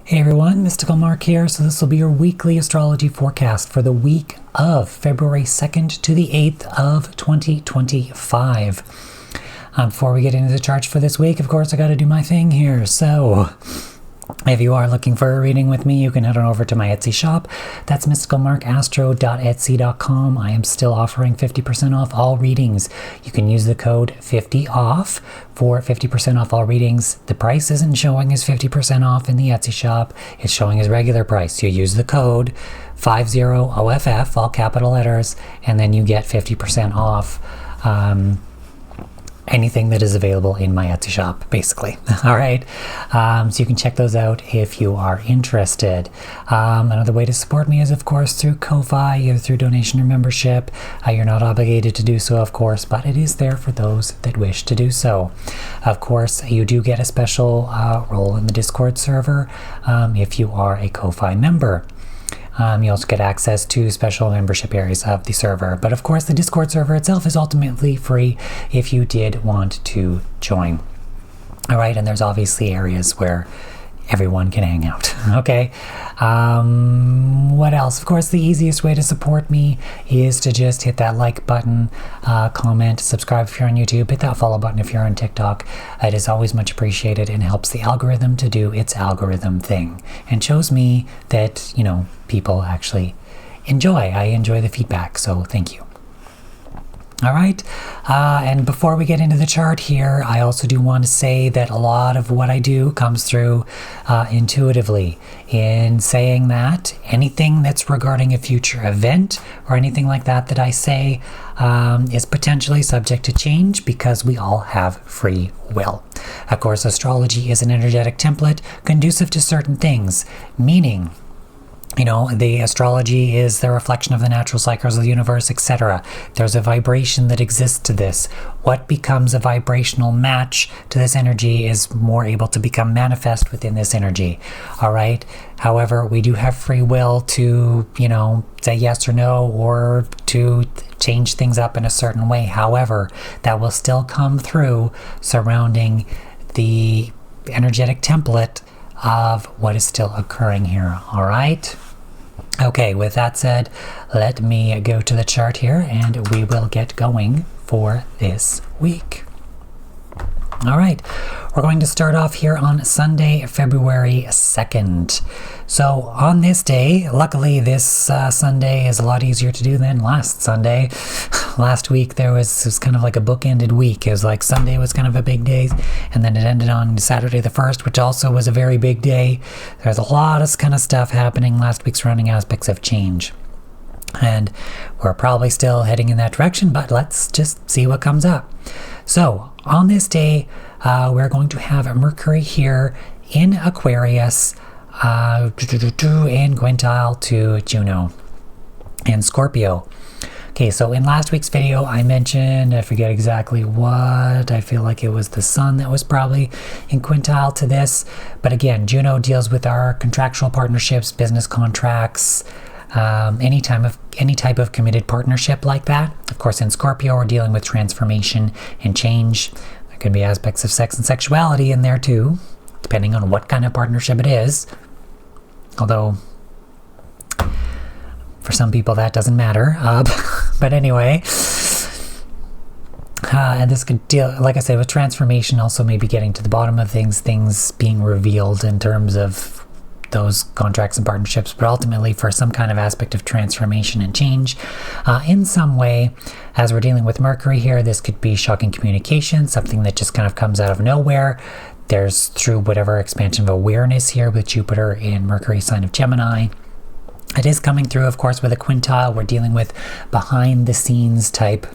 Hey everyone, Mystical Mark here. So this will be your weekly astrology forecast for the week of February 2nd to the 8th of 2025. Before we get into the charts for this week, of course, I got to do my thing here. So if you are looking for a reading with me, you can head on over to my Etsy shop. That's mysticalmarkastro.etsy.com. I am still offering 50% off all readings. You can use the code 50OFF for 50% off all readings. The price isn't showing as 50% off in the Etsy shop. It's showing as regular price. You use the code 50OFF, all capital letters, and then you get 50% off anything that is available in my Etsy shop, basically. All right. So you can check those out if you are interested. Another way to support me is, of course, through Ko-Fi, either through donation or membership. You're not obligated to do so, of course, but it is there for those that wish to do so. Of course, you do get a special role in the Discord server if you are a Ko-Fi member. You also get access to special membership areas of the server. But of course, the Discord server itself is ultimately free if you did want to join. All right, and there's obviously areas where everyone can hang out. Okay. What else? Of course, the easiest way to support me is to just hit that like button, comment, subscribe if you're on YouTube, hit that follow button if you're on TikTok. It is always much appreciated and helps the algorithm to do its algorithm thing and shows me that, people actually I enjoy the feedback. So thank you. All right, and before we get into the chart here, I also do want to say that a lot of what I do comes through intuitively. In saying that, anything that's regarding a future event or anything like that I say is potentially subject to change because we all have free will. Of course, astrology is an energetic template conducive to certain things, meaning the astrology is the reflection of the natural cycles of the universe, etc. There's a vibration that exists to this. What becomes a vibrational match to this energy is more able to become manifest within this energy. All right. However, we do have free will to, say yes or no, or to change things up in a certain way. However, that will still come through surrounding the energetic template of what is still occurring here. All right. Okay, with that said, let me go to the chart here and we will get going for this week. All right, we're going to start off here on Sunday, February 2nd. So on this day, luckily this Sunday is a lot easier to do than last Sunday. Last week it was kind of like a bookended week. It was like Sunday was kind of a big day, and then it ended on Saturday the 1st, which also was a very big day. There's a lot of kind of stuff happening last week surrounding aspects of change. And we're probably still heading in that direction, but let's just see what comes up. So on this day, we're going to have Mercury here in Aquarius and quintile to Juno in Scorpio. Okay, so in last week's video, I mentioned, I forget exactly what, I feel like it was the sun that was probably in quintile to this. But again, Juno deals with our contractual partnerships, business contracts, any type of committed partnership like that. Of course, in Scorpio, we're dealing with transformation and change. There could be aspects of sex and sexuality in there too, depending on what kind of partnership it is. Although, for some people that doesn't matter. But anyway, and this could deal, like I said, with transformation, also maybe getting to the bottom of things being revealed in terms of those contracts and partnerships, but ultimately for some kind of aspect of transformation and change in some way. As we're dealing with Mercury here, this could be shocking communication, something that just kind of comes out of nowhere. There's through whatever expansion of awareness here with Jupiter in Mercury sign of Gemini. It is coming through, of course, with a quintile. We're dealing with behind the scenes type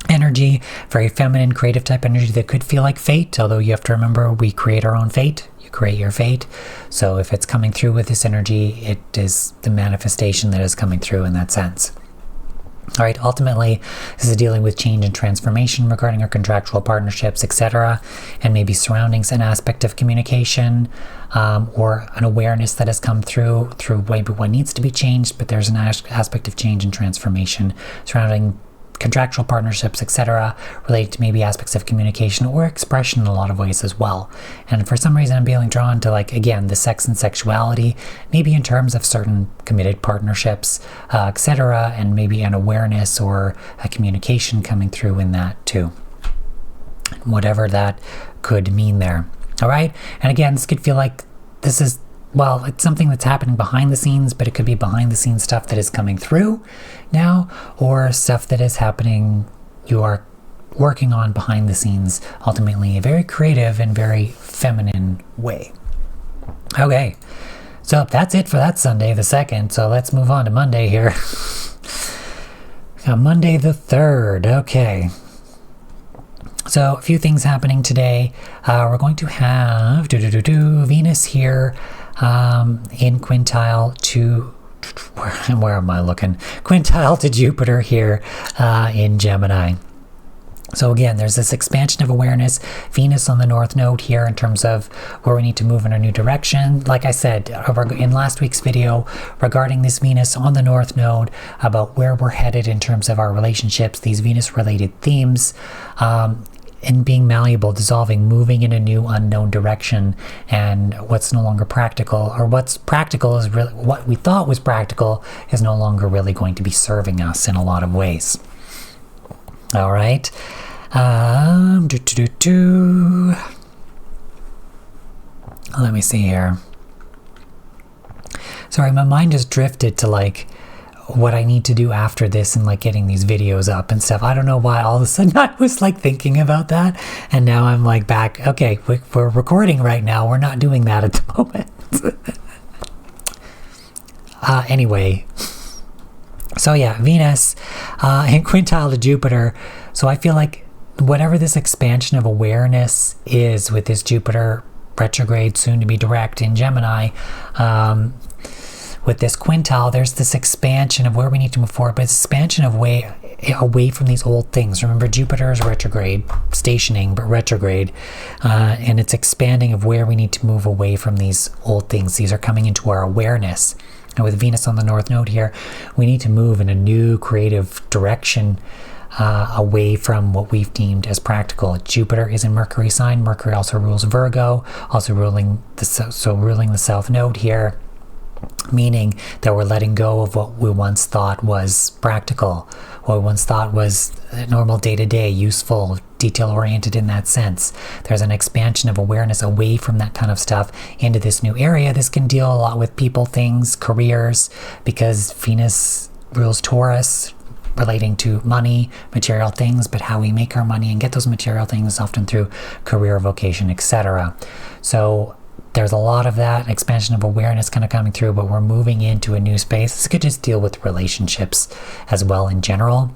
energy, very feminine, creative type energy that could feel like fate, although you have to remember we create our own fate. You create your fate. So if it's coming through with this energy, it is the manifestation that is coming through in that sense. All right, ultimately, this is dealing with change and transformation regarding our contractual partnerships, etc., and maybe surroundings an aspect of communication or an awareness that has come through maybe what needs to be changed, but there's an aspect of change and transformation surrounding contractual partnerships, etc., related to maybe aspects of communication or expression in a lot of ways as well. And for some reason, I'm feeling drawn to, like, again, the sex and sexuality, maybe in terms of certain committed partnerships, etc., and maybe an awareness or a communication coming through in that too. Whatever that could mean there. All right. And again, this could feel like this is, well, it's something that's happening behind the scenes, but it could be behind the scenes stuff that is coming through now, or stuff that is happening, you are working on behind the scenes, ultimately a very creative and very feminine way. Okay, so that's it for that Sunday the 2nd. So let's move on to Monday here. Monday the 3rd. Okay. So a few things happening today. We're going to have Venus here in quintile to, where am I looking? Quintile to Jupiter here in Gemini. So again, there's this expansion of awareness, Venus on the North Node here in terms of where we need to move in a new direction. Like I said in last week's video regarding this Venus on the North Node, about where we're headed in terms of our relationships, these Venus-related themes, and being malleable, dissolving, moving in a new unknown direction, and what's no longer practical, or what's practical is really, what we thought was practical is no longer really going to be serving us in a lot of ways. All right. Let me see here. Sorry, my mind just drifted to like what I need to do after this and like getting these videos up and stuff. I don't know why all of a sudden I was like thinking about that, and now I'm like back, okay, we're recording right now, we're not doing that at the moment. Anyway, so yeah, Venus in quintile to Jupiter. So I feel like whatever this expansion of awareness is with this Jupiter retrograde, soon to be direct in Gemini, with this quintile, there's this expansion of where we need to move forward, but it's expansion of away from these old things. Remember, Jupiter is retrograde, stationing, but retrograde, and it's expanding of where we need to move away from these old things. These are coming into our awareness. And with Venus on the North Node here, we need to move in a new creative direction, away from what we've deemed as practical. Jupiter is in Mercury sign. Mercury also rules Virgo, also ruling the South Node here, meaning that we're letting go of what we once thought was practical, what we once thought was normal day-to-day, useful, detail-oriented in that sense. There's an expansion of awareness away from that kind of stuff into this new area. This can deal a lot with people, things, careers, because Venus rules Taurus, relating to money, material things, but how we make our money and get those material things often through career, vocation, etc. So there's a lot of that expansion of awareness kind of coming through, but we're moving into a new space. This could just deal with relationships as well in general.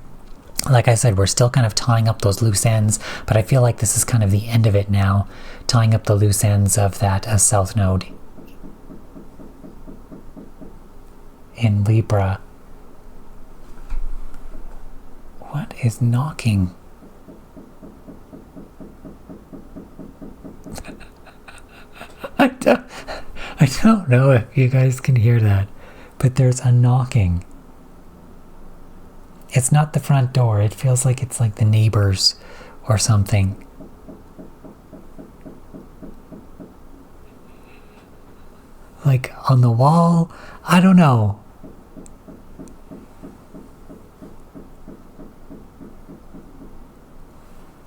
Like I said, we're still kind of tying up those loose ends, but I feel like this is kind of the end of it now, tying up the loose ends of that South Node in Libra. What is knocking? I don't know if you guys can hear that, but there's a knocking. It's not the front door. It feels like it's like the neighbors or something. Like on the wall? I don't know.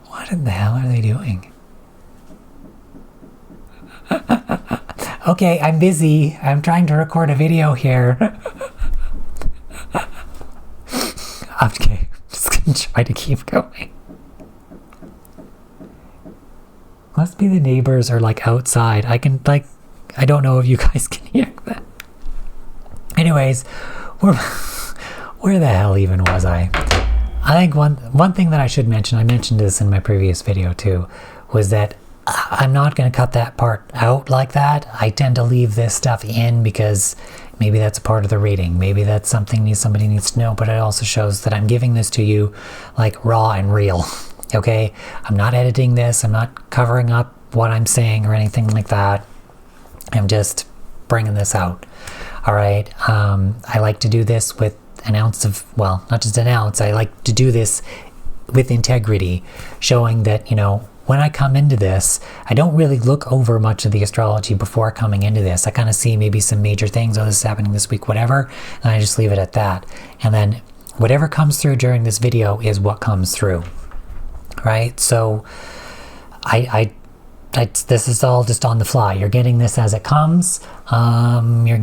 What in the hell are they doing? Okay, I'm busy. I'm trying to record a video here. Okay, just gonna try to keep going. Must be the neighbors are like outside. I don't know if you guys can hear that. Anyways, where the hell even was I? I think one thing that I should mention, I mentioned this in my previous video too, was that I'm not going to cut that part out like that. I tend to leave this stuff in because maybe that's a part of the reading. Maybe that's something somebody needs to know, but it also shows that I'm giving this to you like raw and real. Okay? I'm not editing this. I'm not covering up what I'm saying or anything like that. I'm just bringing this out. All right? I like to do this with an ounce of, well, not just an ounce, I like to do this with integrity, showing that, you know, when I come into this, I don't really look over much of the astrology before coming into this. I kind of see maybe some major things, oh, this is happening this week, whatever, and I just leave it at that. And then whatever comes through during this video is what comes through, right? So this is all just on the fly. You're getting this as it comes. And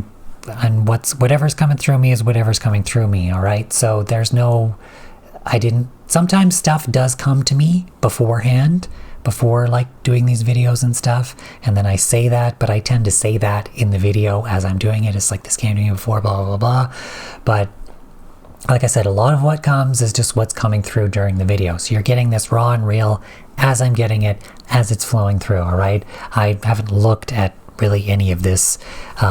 whatever's coming through me is whatever's coming through me, all right? So there's no, sometimes stuff does come to me beforehand, before like doing these videos and stuff, and then I say that, but I tend to say that in the video as I'm doing it. It's like, this came to me before, blah, blah, blah, blah. But like I said, a lot of what comes is just what's coming through during the video. So you're getting this raw and real as I'm getting it, as it's flowing through, all right? I haven't looked at really any of this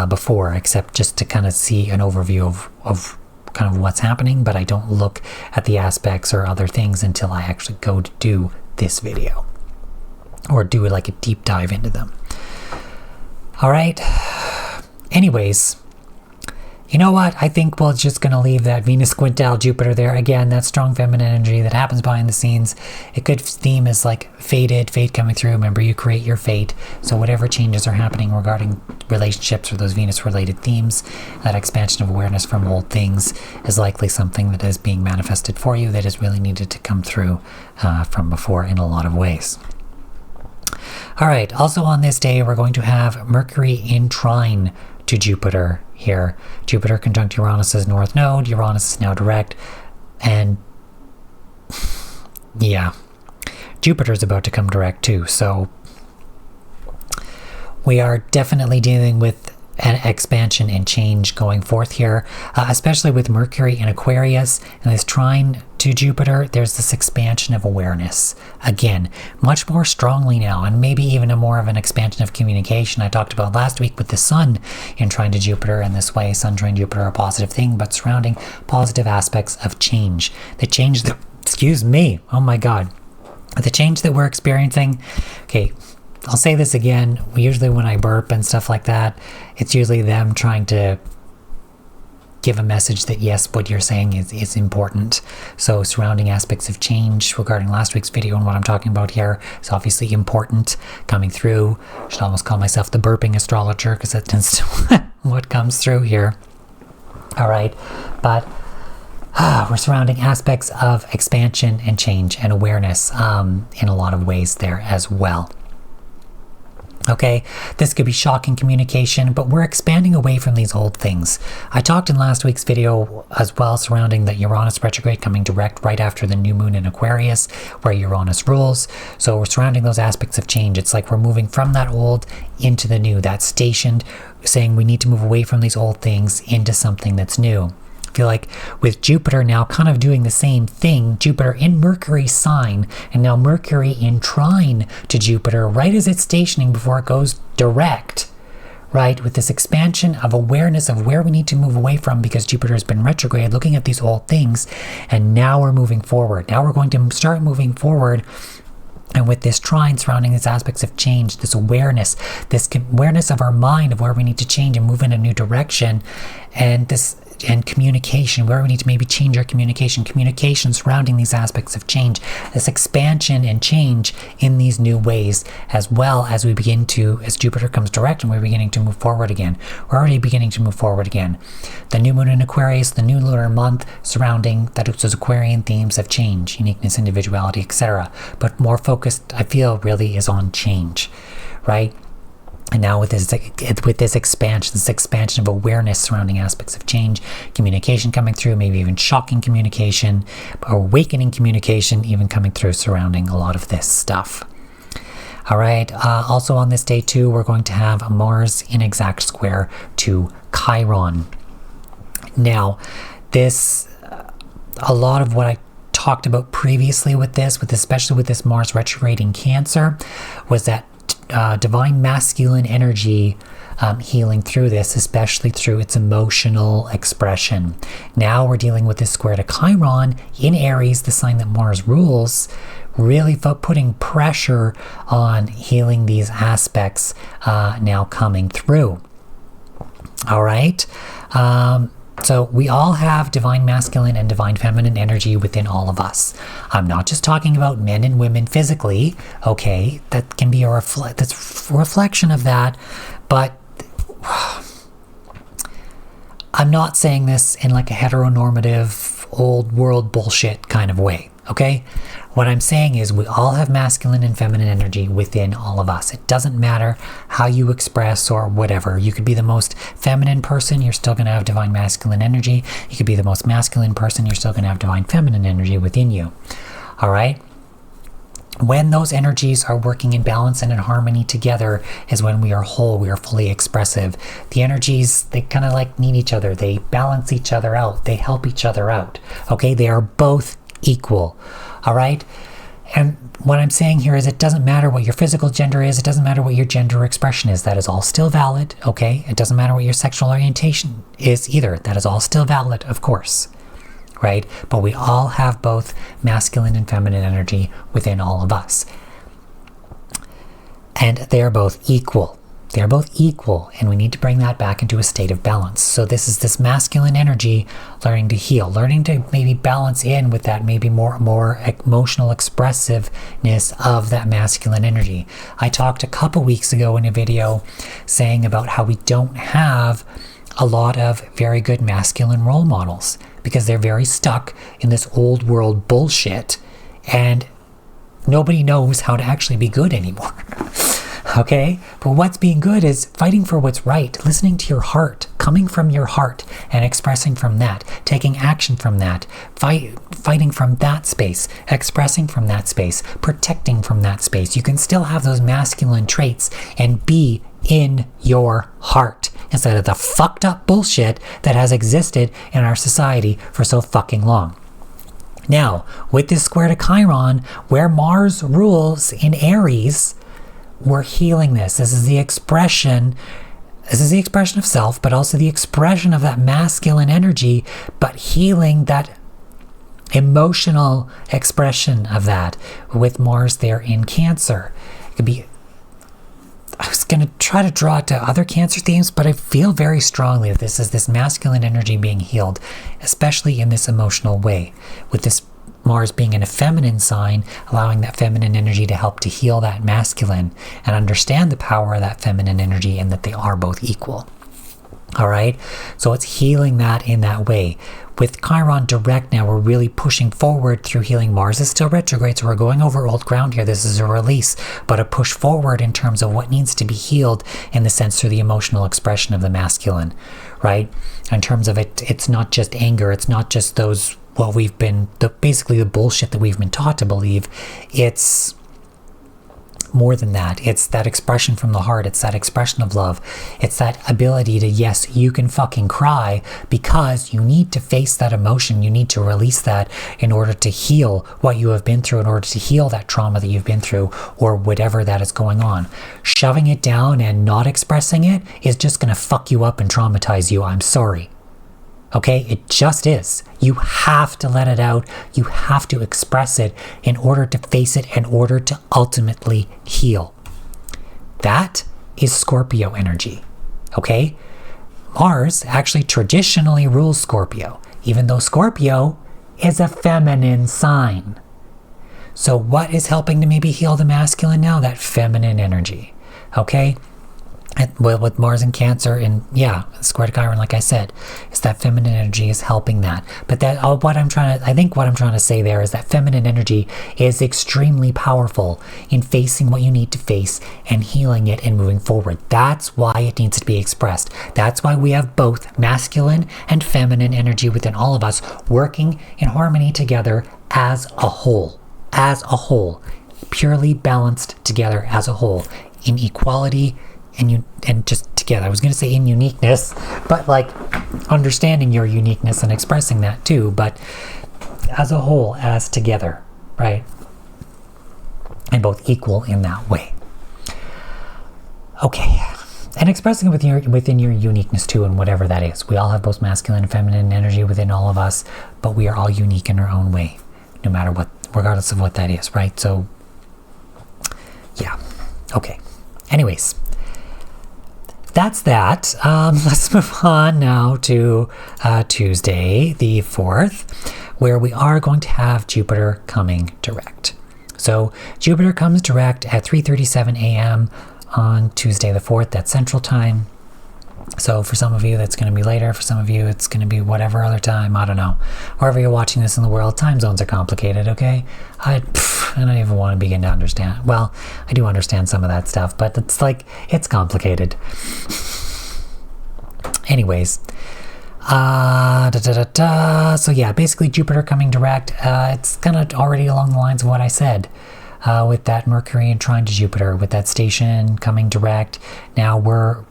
before, except just to kind of see an overview of kind of what's happening, but I don't look at the aspects or other things until I actually go to do this video, or do like a deep dive into them. All right. Anyways, you know what? I think we're just going to leave that Venus quintile Jupiter there. Again, that strong feminine energy that happens behind the scenes. It could theme as like fate coming through. Remember, you create your fate. So whatever changes are happening regarding relationships or those Venus related themes, that expansion of awareness from old things is likely something that is being manifested for you, that is really needed to come through from before in a lot of ways. All right. Also on this day, we're going to have Mercury in trine to Jupiter here. Jupiter conjunct Uranus's north node. Uranus is now direct. And yeah, Jupiter's about to come direct too. So we are definitely dealing with an expansion and change going forth here, especially with Mercury in Aquarius and this trine to Jupiter. There's this expansion of awareness again, much more strongly now, and maybe even more of an expansion of communication. I talked about last week with the Sun in trine to Jupiter, and this way Sun trine Jupiter a positive thing, but surrounding positive aspects of change. The change that, excuse me, oh my god, the change that we're experiencing. Okay, I'll say this again. Usually when I burp and stuff like that, it's usually them trying to give a message that yes, what you're saying is important. So surrounding aspects of change regarding last week's video and what I'm talking about here is obviously important coming through. I should almost call myself the burping astrologer, because that tends to what comes through here. All right, but we're surrounding aspects of expansion and change and awareness in a lot of ways there as well. Okay, this could be shocking communication, but we're expanding away from these old things. I talked in last week's video as well surrounding the Uranus retrograde coming direct right after the new moon in Aquarius, where Uranus rules. So we're surrounding those aspects of change. It's like we're moving from that old into the new, that's stationed, saying we need to move away from these old things into something that's new. I feel like with Jupiter now kind of doing the same thing, Jupiter in Mercury's sign, and now Mercury in trine to Jupiter right as it's stationing before it goes direct, right? With this expansion of awareness of where we need to move away from, because Jupiter has been retrograde, looking at these old things, and now we're moving forward. Now we're going to start moving forward. And with this trine surrounding these aspects of change, this awareness of our mind of where we need to change and move in a new direction, and communication, where we need to maybe change our communication surrounding these aspects of change, this expansion and change in these new ways, as well as we begin to, as Jupiter comes direct and we're beginning to move forward again. We're already beginning to move forward again. The new moon in Aquarius, the new lunar month surrounding those Aquarian themes of change, uniqueness, individuality, etc. But more focused, I feel, really is on change, right? And now with this expansion of awareness surrounding aspects of change, communication coming through, maybe even shocking communication, or awakening communication even coming through surrounding a lot of this stuff. All right, also on this day too, we're going to have Mars in exact square to Chiron. Now, a lot of what I talked about previously with especially with this Mars retrograde in Cancer, was that divine masculine energy healing through this, especially through its emotional expression. Now we're dealing with this square to Chiron in Aries, the sign that Mars rules, really putting pressure on healing these aspects now coming through. All right. So we all have divine masculine and divine feminine energy within all of us. I'm not just talking about men and women physically, okay? That can be that's a reflection of that, but I'm not saying this in like a heteronormative, old world bullshit kind of way, okay? What I'm saying is we all have masculine and feminine energy within all of us. It doesn't matter how you express or whatever. You could be the most feminine person, you're still going to have divine masculine energy. You could be the most masculine person, you're still going to have divine feminine energy within you. All right? When those energies are working in balance and in harmony together is when we are whole, we are fully expressive. The energies, they kind of like need each other. They balance each other out. They help each other out. Okay? They are both equal. All right? And what I'm saying here is it doesn't matter what your physical gender is. It doesn't matter what your gender expression is. That is all still valid. Okay? It doesn't matter what your sexual orientation is either. That is all still valid, of course. Right? But we all have both masculine and feminine energy within all of us. And they are both equal. They are both equal, and we need to bring that back into a state of balance. So this is this masculine energy learning to heal, learning to maybe balance in with that maybe more emotional expressiveness of that masculine energy. I talked a couple weeks ago in a video saying about how we don't have a lot of very good masculine role models because they're very stuck in this old world bullshit and nobody knows how to actually be good anymore. Okay? But what's being good is fighting for what's right, listening to your heart, coming from your heart and expressing from that, taking action from that, fighting from that space, expressing from that space, protecting from that space. You can still have those masculine traits and be in your heart instead of the fucked up bullshit that has existed in our society for so fucking long. Now, with this square to Chiron, where Mars rules in Aries, we're healing this. This is the expression of self, but also the expression of that masculine energy, but healing that emotional expression of that with Mars there in Cancer. It could be, I was going to try to draw it to other Cancer themes, but I feel very strongly that this is this masculine energy being healed, especially in this emotional way, with this Mars being in a feminine sign, allowing that feminine energy to help to heal that masculine and understand the power of that feminine energy and that they are both equal. All right? So it's healing that in that way. With Chiron direct now, we're really pushing forward through healing. Mars is still retrograde, so we're going over old ground here. This is a release, but a push forward in terms of what needs to be healed in the sense through the emotional expression of the masculine, right? In terms of it, it's not just anger. It's not just those basically the bullshit that we've been taught to believe. It's more than that. It's that expression from the heart. It's that expression of love. It's that ability to, yes, you can fucking cry because you need to face that emotion. You need to release that in order to heal what you have been through, in order to heal that trauma that you've been through or whatever that is going on. Shoving it down and not expressing it is just going to fuck you up and traumatize you. I'm sorry. Okay, it just is. You have to let it out. You have to express it in order to face it, in order to ultimately heal. That is Scorpio energy. Okay? Mars actually traditionally rules Scorpio, even though Scorpio is a feminine sign. So what is helping to maybe heal the masculine now? That feminine energy. Okay? With Mars and Cancer and square to Chiron, like I said, is that feminine energy is helping that. But what I'm trying to say there is that feminine energy is extremely powerful in facing what you need to face and healing it and moving forward. That's why it needs to be expressed. That's why we have both masculine and feminine energy within all of us working in harmony together as a whole, purely balanced together as a whole in equality and just together. I was going to say in uniqueness, but like understanding your uniqueness and expressing that too, but as a whole, as together, right? And both equal in that way. Okay. And expressing it within your uniqueness too, and whatever that is. We all have both masculine and feminine energy within all of us, but we are all unique in our own way, no matter what, regardless of what that is, right? So, yeah. Okay. Anyways. that's that. Let's move on now to Tuesday, the 4th, where we are going to have Jupiter coming direct. So Jupiter comes direct at 3:37 a.m. on Tuesday the 4th, that's Central Time. So for some of you, that's going to be later. For some of you, it's going to be whatever other time. I don't know. Wherever you're watching this in the world, time zones are complicated, okay? I don't even want to begin to understand. Well, I do understand some of that stuff, but it's complicated. Anyways. So yeah, basically Jupiter coming direct. It's kind of already along the lines of what I said. With that Mercury and trine to Jupiter, with that station coming direct. Now we're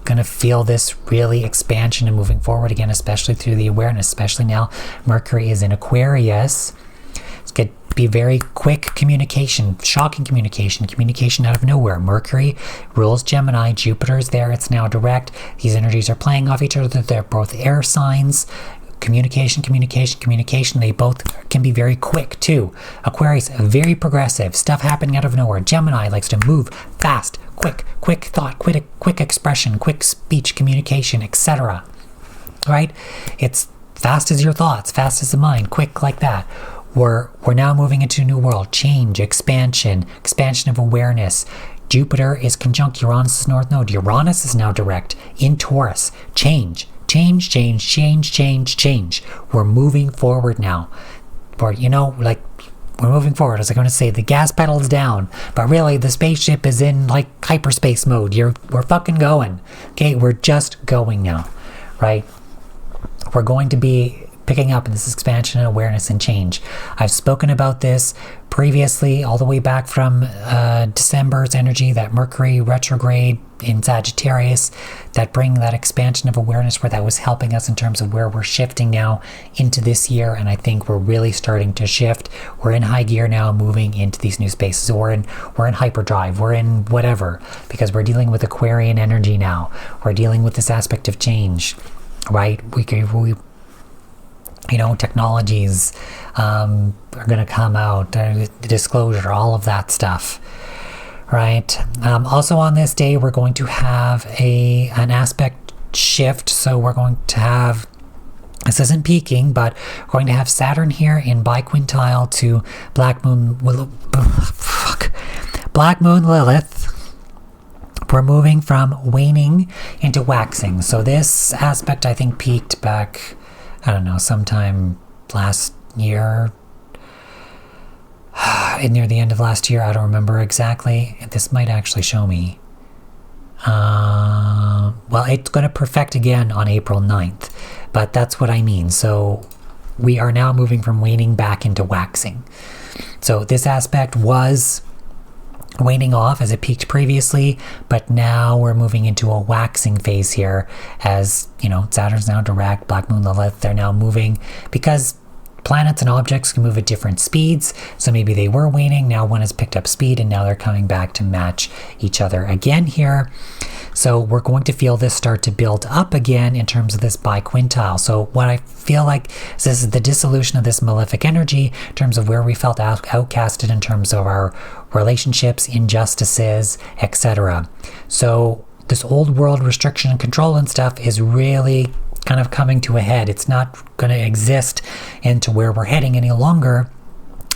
going to feel this really expansion and moving forward again, especially through the awareness, especially now Mercury is in Aquarius. It's going to be very quick communication, shocking communication out of nowhere. Mercury rules Gemini, Jupiter is there, it's now direct. These energies are playing off each other. They're both air signs. Communication, they both can be very quick too. Aquarius, very progressive, stuff happening out of nowhere. Gemini likes to move fast, quick thought, quick expression, quick speech, communication, etc. Right? It's fast as your thoughts, fast as the mind, quick like that. We're now moving into a new world, change, expansion of awareness. Jupiter is conjunct Uranus' North Node. Uranus is now direct in Taurus. Change. We're moving forward now. We're moving forward. As I'm going to say, the gas pedal is down, but really the spaceship is in hyperspace mode. We're fucking going. Okay, we're just going now, right? We're going to be picking up in this expansion and awareness and change. I've spoken about this previously, all the way back from December's energy, that Mercury retrograde in Sagittarius, that bring that expansion of awareness, where that was helping us in terms of where we're shifting now into this year. And I think we're really starting to shift. We're in high gear now, moving into these new spaces. We're in hyperdrive. We're in whatever, because we're dealing with Aquarian energy now. We're dealing with this aspect of change, right? We technologies are going to come out, disclosure, all of that stuff, right? Also on this day, we're going to have an aspect shift. So we're going to have, this isn't peaking, but we're going to have Saturn here in biquintile to Black Moon Lilith. We're moving from waning into waxing. So this aspect, I think, peaked back, I don't know, sometime last year, near the end of last year. I don't remember exactly. This might actually show me. Well, it's going to perfect again on April 9th, but that's what I mean. So we are now moving from waning back into waxing. So this aspect was waning off as it peaked previously, but now we're moving into a waxing phase here, as Saturn's now direct, Black Moon Lilith, they're now moving, because planets and objects can move at different speeds. So maybe they were waning, now one has picked up speed, and now they're coming back to match each other again here. So we're going to feel this start to build up again in terms of this biquintile. So what I feel like is this is the dissolution of this malefic energy in terms of where we felt outcasted in terms of our relationships, injustices, etc. So this old world restriction and control and stuff is really kind of coming to a head. It's not going to exist into where we're heading any longer.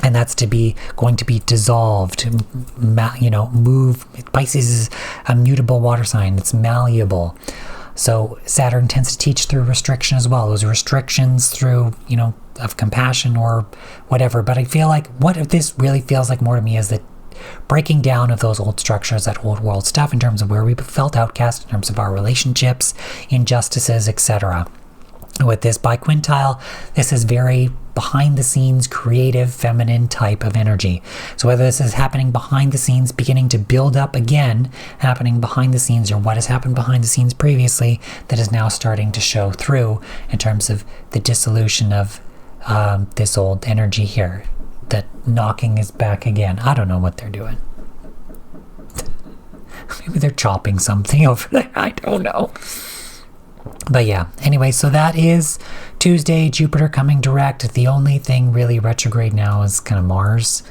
And that's going to be dissolved, move. Pisces is a mutable water sign. It's malleable. So Saturn tends to teach through restriction as well. Those restrictions through, of compassion or whatever. But I feel like what this really feels like more to me is that breaking down of those old structures, that old world stuff in terms of where we felt outcast, in terms of our relationships, injustices, etc. With this biquintile, this is very behind the scenes, creative, feminine type of energy. So whether this is happening behind the scenes, beginning to build up again, happening behind the scenes, or what has happened behind the scenes previously that is now starting to show through in terms of the dissolution of this old energy here. That knocking is back again. I don't know what they're doing. Maybe they're chopping something over there. I don't know. But yeah, anyway, so that is Tuesday, Jupiter coming direct. The only thing really retrograde now is kind of Mars.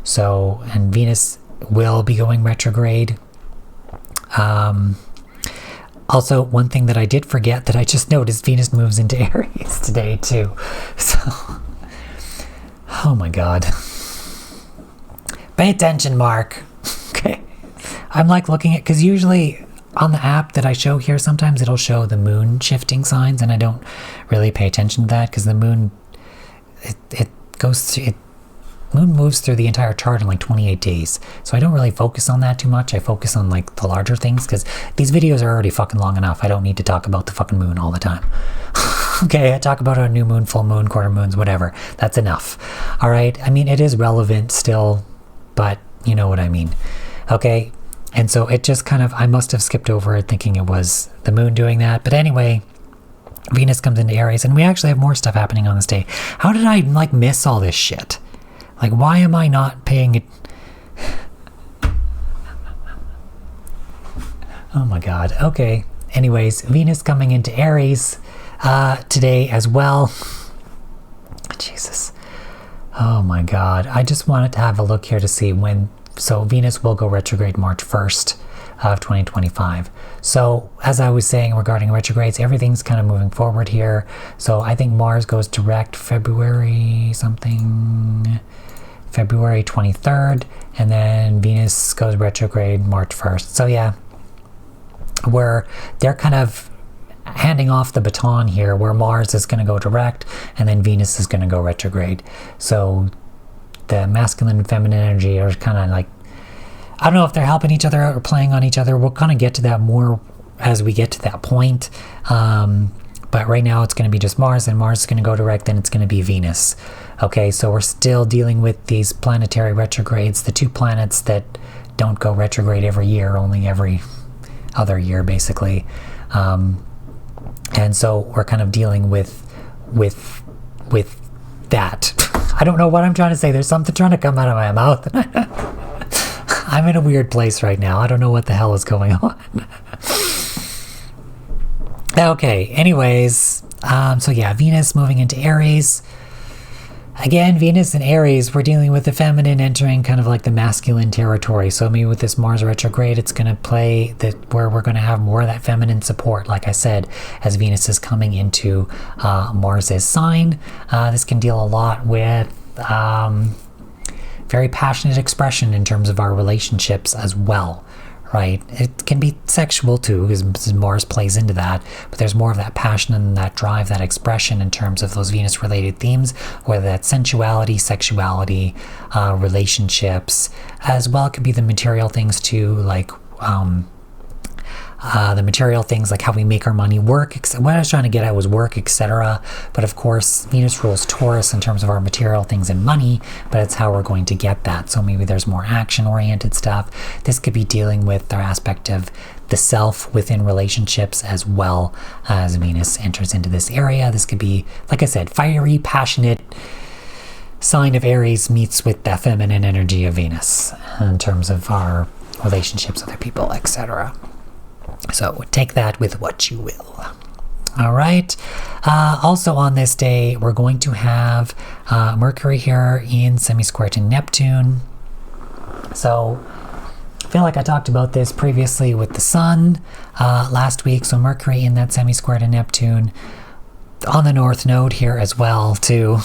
So, and Venus will be going retrograde Also, one thing that I did forget that I just noticed, Venus moves into Aries today too. So, oh my God. Pay attention, Mark. Okay. I'm like looking at, because usually on the app that I show here, sometimes it'll show the moon shifting signs, and I don't really pay attention to that because the moon, it goes through, moon moves through the entire chart in like 28 days. So I don't really focus on that too much. I focus on like the larger things because these videos are already fucking long enough. I don't need to talk about the fucking moon all the time. Okay, I talk about a new moon, full moon, quarter moons, whatever. That's enough. All right. I mean, it is relevant still, but you know what I mean. Okay. And so it just kind of, I must have skipped over it thinking it was the moon doing that. But anyway, Venus comes into Aries, and we actually have more stuff happening on this day. How did I like miss all this shit? Like, why am I not paying it? Oh my God. Okay. Anyways, Venus coming into Aries today as well. Jesus. Oh my God. I just wanted to have a look here to see when. So Venus will go retrograde March 1st of 2025. So as I was saying regarding retrogrades, everything's kind of moving forward here. So I think Mars goes direct February 23rd, and then Venus goes retrograde March 1st. So yeah, they're kind of handing off the baton here, where Mars is going to go direct and then Venus is going to go retrograde. So the masculine and feminine energy are kind of like, I don't know if they're helping each other out or playing on each other. We'll kind of get to that more as we get to that point. But right now it's going to be just Mars, and Mars is going to go direct, then it's going to be Venus. Okay, so we're still dealing with these planetary retrogrades, the two planets that don't go retrograde every year, only every other year, basically. And so we're kind of dealing with that. I don't know what I'm trying to say. There's something trying to come out of my mouth. I'm in a weird place right now. I don't know what the hell is going on. Okay, anyways, so yeah, Venus moving into Aries. Again, Venus and Aries, we're dealing with the feminine entering kind of like the masculine territory. So maybe with this Mars retrograde, it's going to play that where we're going to have more of that feminine support, like I said, as Venus is coming into Mars's sign. This can deal a lot with very passionate expression in terms of our relationships as well. Right? It can be sexual too, because Mars plays into that, but there's more of that passion and that drive, that expression in terms of those Venus-related themes, whether that's sensuality, sexuality, relationships, as well. It could be the material things too, like the material things like how we make our money work. What I was trying to get at was work, etc. But of course, Venus rules Taurus in terms of our material things and money, but it's how we're going to get that. So maybe there's more action-oriented stuff. This could be dealing with our aspect of the self within relationships as well as Venus enters into this area. This could be, like I said, fiery, passionate sign of Aries meets with the feminine energy of Venus in terms of our relationships with other people, etc. So take that with what you will. All right. Also on this day, we're going to have Mercury here in semi-square to Neptune. So I feel like I talked about this previously with the Sun last week. So Mercury in that semi-square to Neptune on the North Node here as well too.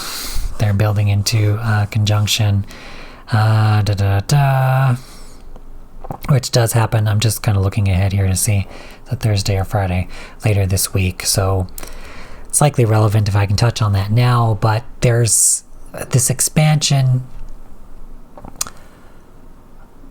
They're building into conjunction. Which does happen. I'm just kind of looking ahead here to see the Thursday or Friday later this week. So it's likely relevant if I can touch on that now, but there's this expansion.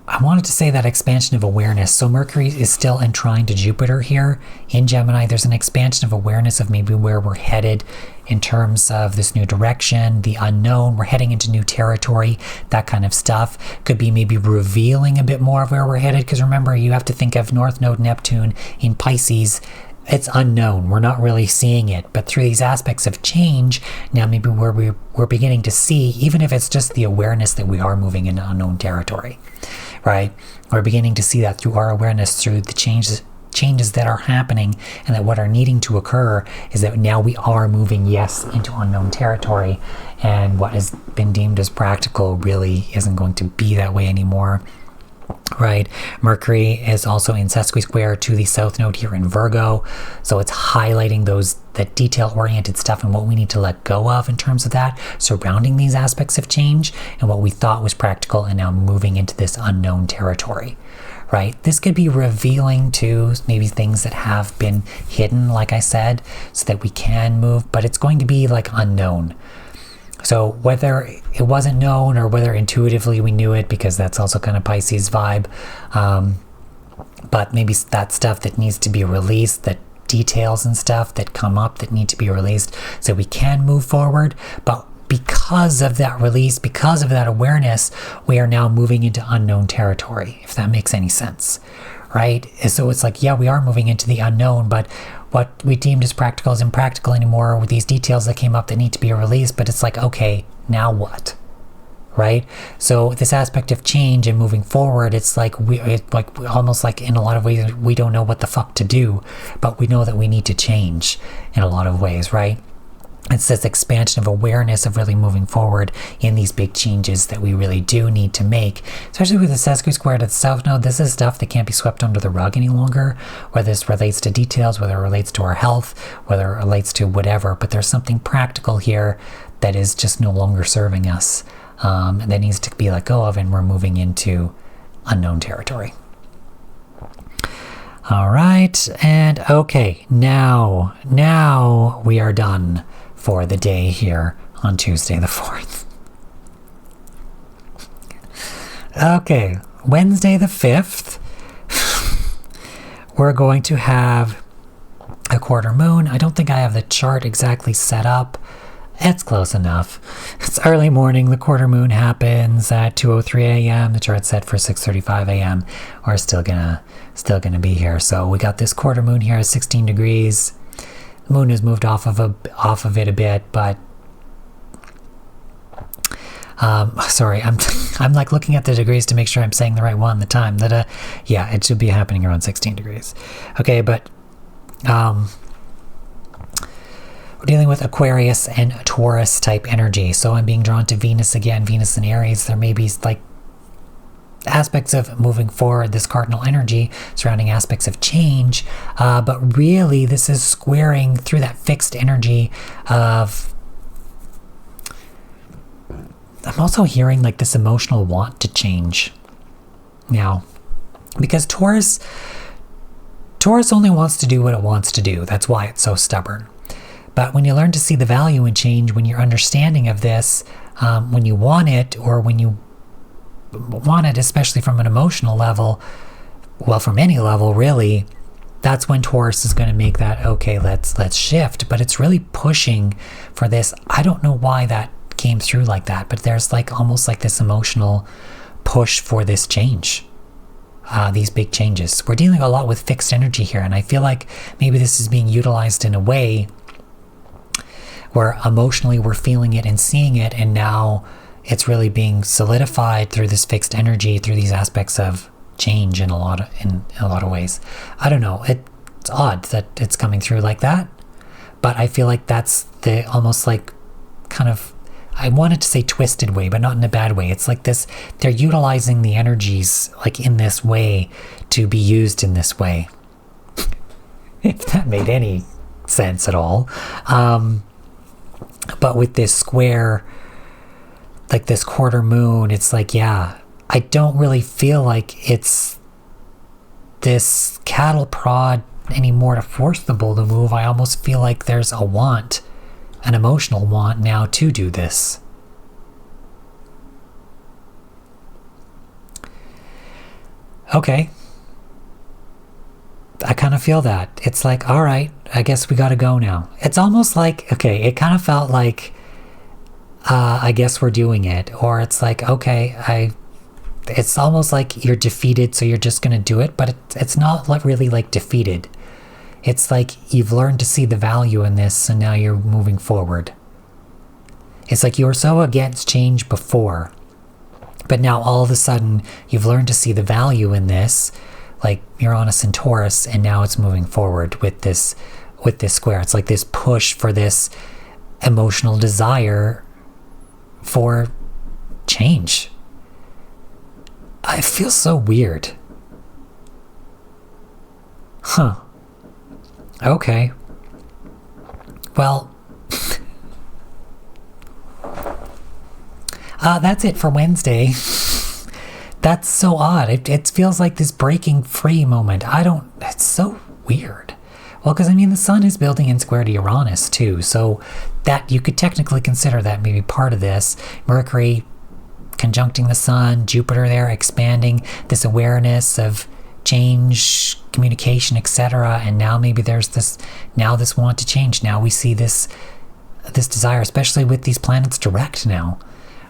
I wanted to say that expansion of awareness. So Mercury is still trine to Jupiter here in Gemini. There's an expansion of awareness of maybe where we're headed in terms of this new direction, the unknown. We're heading into new territory, that kind of stuff. Could be maybe revealing a bit more of where we're headed, because remember, you have to think of North Node Neptune in Pisces. It's unknown. We're not really seeing it. But through these aspects of change, now maybe where we're beginning to see, even if it's just the awareness that we are moving into unknown territory, right? We're beginning to see that through our awareness, through the changes that are happening, and that what are needing to occur is that now we are moving, yes, into unknown territory, and what has been deemed as practical really isn't going to be that way anymore. right? Mercury is also in sesqui-square to the south node here in Virgo, so it's highlighting that detail-oriented stuff and what we need to let go of in terms of that, surrounding these aspects of change and what we thought was practical and now moving into this unknown territory, right? This could be revealing to maybe things that have been hidden, like I said, so that we can move, but it's going to be like unknown. So whether it wasn't known or whether intuitively we knew it, because that's also kind of Pisces vibe, but maybe that stuff that needs to be released, that details and stuff that come up that need to be released so we can move forward. But because of that release, because of that awareness, we are now moving into unknown territory, if that makes any sense, right? So it's like, yeah, we are moving into the unknown, but what we deemed as practical is impractical anymore with these details that came up that need to be released. But it's like, okay, now what? Right? So this aspect of change and moving forward, it's like almost like in a lot of ways we don't know what the fuck to do, but we know that we need to change in a lot of ways, right? It's this expansion of awareness of really moving forward in these big changes that we really do need to make, especially with the sesqui-square to the south node. This is stuff that can't be swept under the rug any longer, whether this relates to details, whether it relates to our health, whether it relates to whatever, but there's something practical here that is just no longer serving us, and that needs to be let go of, and we're moving into unknown territory. All right, and okay, now we are done for the day here on Tuesday the 4th. Okay, Wednesday the 5th, we're going to have a quarter moon. I don't think I have the chart exactly set up. It's close enough. It's early morning. The quarter moon happens at 2:03 a.m. The chart's set for 6:35 a.m. We're still gonna be here. So we got this quarter moon here at 16 degrees. The moon has moved off of it a bit, but sorry, I'm like looking at the degrees to make sure I'm saying the right one, the time. Yeah, it should be happening around 16 degrees. Okay, but we're dealing with Aquarius and Taurus type energy. So I'm being drawn to Venus again, Venus and Aries. There may be like aspects of moving forward, this cardinal energy surrounding aspects of change, but really this is squaring through that fixed energy of, I'm also hearing like this emotional want to change now, because Taurus only wants to do what it wants to do. That's why it's so stubborn. But when you learn to see the value in change, when you're understanding of this, when you want it, or when you want it, especially from an emotional level, well, from any level really, that's when Taurus is going to make that, okay, let's shift. But it's really pushing for this. I don't know why that came through like that, but there's like almost like this emotional push for this change, these big changes. We're dealing a lot with fixed energy here, and I feel like maybe this is being utilized in a way where emotionally we're feeling it and seeing it, and now it's really being solidified through this fixed energy, through these aspects of change in a lot of ways. I don't know. It's odd that it's coming through like that, but I feel like that's the almost like kind of, I wanted to say twisted way, but not in a bad way. It's like this, they're utilizing the energies like in this way to be used in this way. If that made any sense at all. But with this square, like this quarter moon, it's like, yeah, I don't really feel like it's this cattle prod anymore to force the bull to move. I almost feel like there's a want, an emotional want now to do this. Okay. I kind of feel that. It's like, all right, I guess we got to go now. It's almost like, okay, it kind of felt like, I guess we're doing it. Or it's like, okay, it's almost like you're defeated, so you're just going to do it. But it's not really like defeated. It's like you've learned to see the value in this, and now you're moving forward. It's like you were so against change before, but now all of a sudden you've learned to see the value in this, like Uranus and Taurus, and now it's moving forward with this square. It's like this push for this emotional desire for change. I feel so weird. Huh. Okay. Well, that's it for Wednesday. That's so odd. It feels like this breaking free moment. It's so weird. Well, because I mean, the sun is building in square to Uranus too, so that you could technically consider that maybe part of this. Mercury conjuncting the sun, Jupiter there expanding this awareness of change, communication, etc. And now maybe there's this want to change. Now we see this desire, especially with these planets direct now.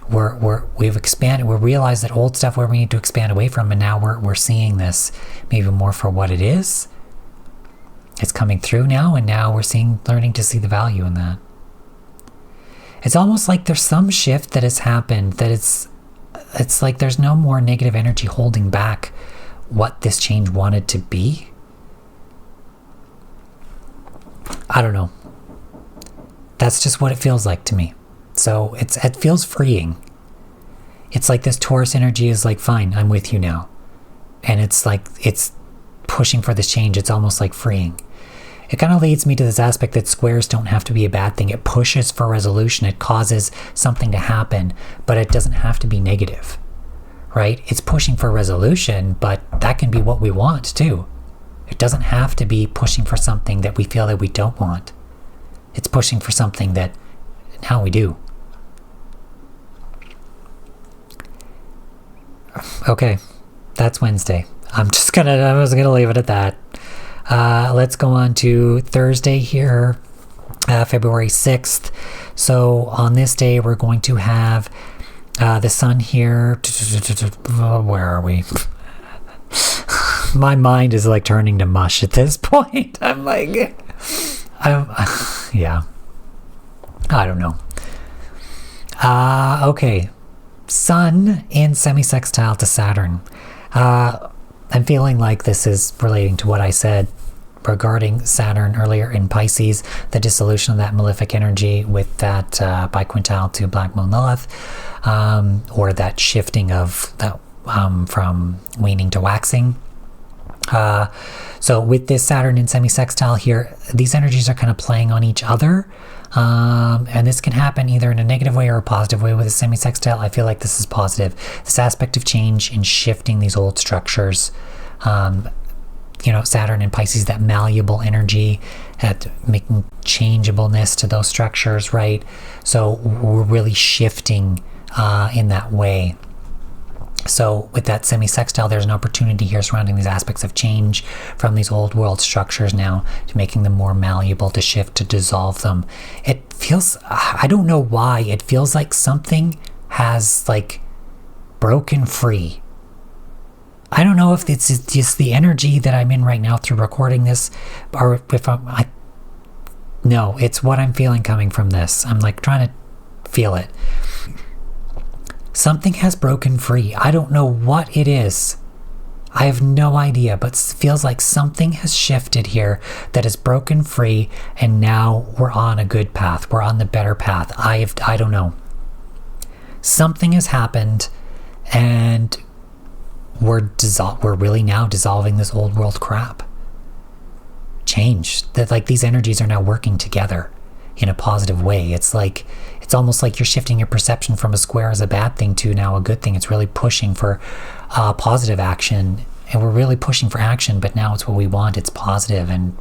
We've expanded. We realize that old stuff where we need to expand away from, and now we're seeing this maybe more for what it is. It's coming through now, and now we're learning to see the value in that. It's almost like there's some shift that has happened, that it's like there's no more negative energy holding back what this change wanted to be. I don't know. That's just what it feels like to me. So it feels freeing. It's like this Taurus energy is like, fine, I'm with you now. And it's like, it's pushing for this change. It's almost like freeing. It kind of leads me to this aspect that squares don't have to be a bad thing. It pushes for resolution. It causes something to happen, but it doesn't have to be negative, right? It's pushing for resolution, but that can be what we want too. It doesn't have to be pushing for something that we feel that we don't want. It's pushing for something that now we do. Okay, that's Wednesday. I was gonna leave it at that. Let's go on to Thursday here, February 6th. So on this day, we're going to have the sun here. Where are we? My mind is like turning to mush at this point. Yeah. I don't know. Okay. Sun in semi-sextile to Saturn. I'm feeling like this is relating to what I said regarding Saturn earlier in Pisces, the dissolution of that malefic energy with that biquintile to Black Moon Lilith, or that shifting of that from waning to waxing. So with this Saturn in semi-sextile here, these energies are kind of playing on each other. And this can happen either in a negative way or a positive way with a semi-sextile. I feel like this is positive. This aspect of change and shifting these old structures. Saturn and Pisces, that malleable energy, at making changeableness to those structures, right? So we're really shifting in that way. So with that semi-sextile, there's an opportunity here surrounding these aspects of change from these old world structures now to making them more malleable, to shift, to dissolve them. It feels, I don't know why, it feels like something has like broken free. I don't know if it's just the energy that I'm in right now through recording this, or if no, it's what I'm feeling coming from this. I'm like trying to feel it. Something has broken free. I don't know what it is. I have no idea, but it feels like something has shifted here that has broken free, and now we're on a good path. We're on the better path. I don't know. Something has happened, and we're really now dissolving this old world crap. Change. That like these energies are now working together in a positive way. It's almost like you're shifting your perception from a square as a bad thing to now a good thing. It's really pushing for positive action, and we're really pushing for action, but now it's what we want. It's positive. And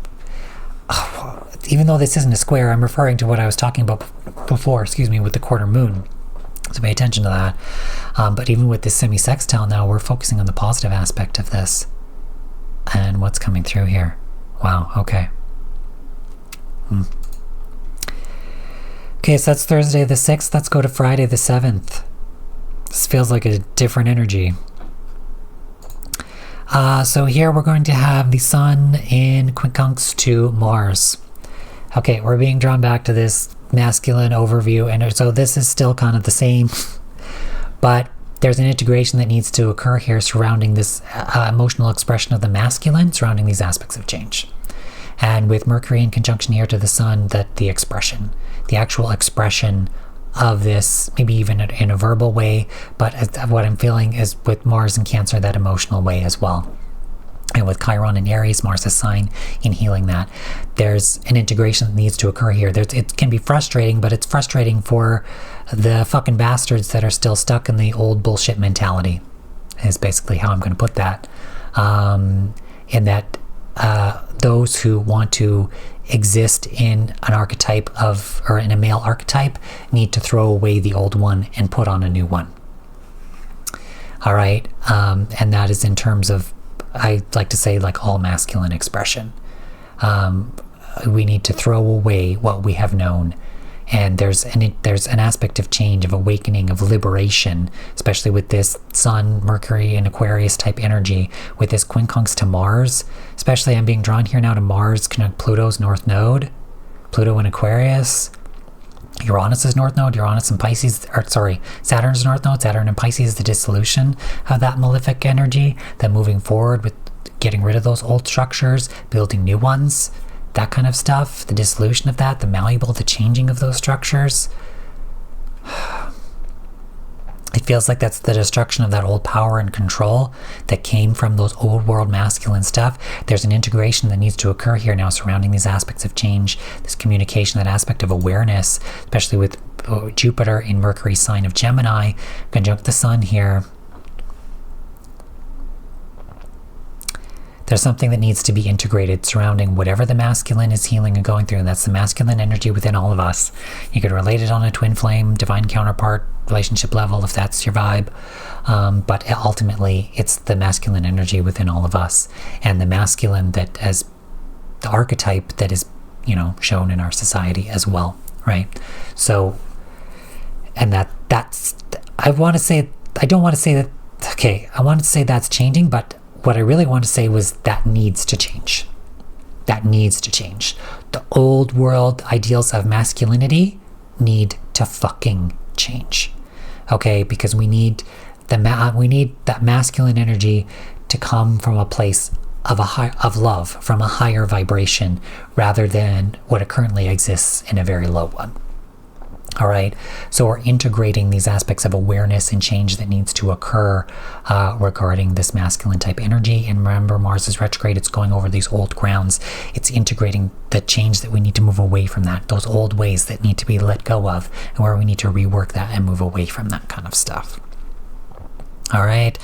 even though this isn't a square, I'm referring to what I was talking about before, with the quarter moon. So pay attention to that. But even with this semi-sextile now, we're focusing on the positive aspect of this and what's coming through here. Wow, okay. Okay, so that's Thursday the 6th. Let's go to Friday the 7th. This feels like a different energy. So here we're going to have the sun in quincunx to Mars. Okay, we're being drawn back to this masculine overview, and so this is still kind of the same, but there's an integration that needs to occur here surrounding this emotional expression of the masculine, surrounding these aspects of change. And with Mercury in conjunction here to the sun, that the expression, the actual expression of this, maybe even in a verbal way, but what I'm feeling is with Mars and Cancer, that emotional way as well. And with Chiron and Aries, Mars' sign, in healing that, there's an integration that needs to occur here. It can be frustrating, but it's frustrating for the fucking bastards that are still stuck in the old bullshit mentality, is basically how I'm going to put that. In that those who want to exist in an archetype or in a male archetype need to throw away the old one and put on a new one. All right. And that is in terms of, I like to say, like all masculine expression. We need to throw away what we have known. And there's an aspect of change, of awakening, of liberation, especially with this Sun, Mercury, and Aquarius type energy, with this quincunx to Mars. Especially I'm being drawn here now to Mars, Pluto's North Node, Pluto in Aquarius, Uranus's North Node, Uranus and Pisces, Saturn's North Node, Saturn and Pisces, the dissolution of that malefic energy, then moving forward with getting rid of those old structures, building new ones, that kind of stuff, the dissolution of that, the malleable, the changing of those structures. It feels like that's the destruction of that old power and control that came from those old world masculine stuff. There's an integration that needs to occur here now surrounding these aspects of change, this communication, that aspect of awareness, especially with Jupiter in Mercury sign of Gemini, conjunct the Sun here. There's something that needs to be integrated surrounding whatever the masculine is healing and going through, and that's the masculine energy within all of us. You could relate it on a twin flame, divine counterpart, relationship level, if that's your vibe. But ultimately, it's the masculine energy within all of us, and the masculine that as the archetype that is, shown in our society as well, right? So, and that's, I want to say that's changing, but what I really want to say was that needs to change. That needs to change. The old world ideals of masculinity need to fucking change. Okay, because we need that masculine energy to come from a place of love, from a higher vibration, rather than what it currently exists in a very low one. All right, so we're integrating these aspects of awareness and change that needs to occur regarding this masculine type energy. And remember, Mars is retrograde. It's going over these old grounds. It's integrating the change that we need to move away from that, those old ways that need to be let go of, and where we need to rework that and move away from that kind of stuff. All right,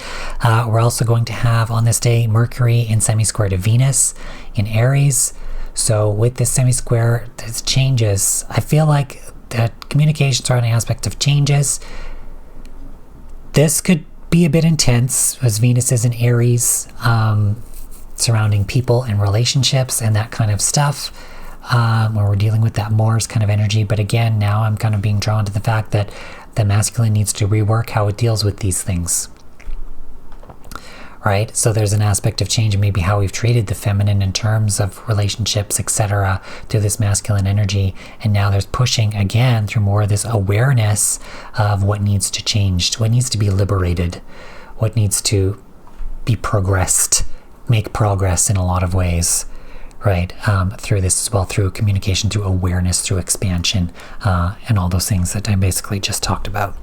we're also going to have on this day Mercury in semi-square to Venus in Aries. So with this semi-square, there's changes. I feel like that communication surrounding aspect of changes, this could be a bit intense as Venus is in Aries, surrounding people and relationships and that kind of stuff, where we're dealing with that Mars kind of energy. But again, now I'm kind of being drawn to the fact that the masculine needs to rework how it deals with these things. Right? So there's an aspect of change in maybe how we've treated the feminine in terms of relationships, etc., through this masculine energy. And now there's pushing again through more of this awareness of what needs to change, what needs to be liberated, what needs to be progressed, make progress in a lot of ways, right? Through this as well, through communication, through awareness, through expansion, and all those things that I basically just talked about.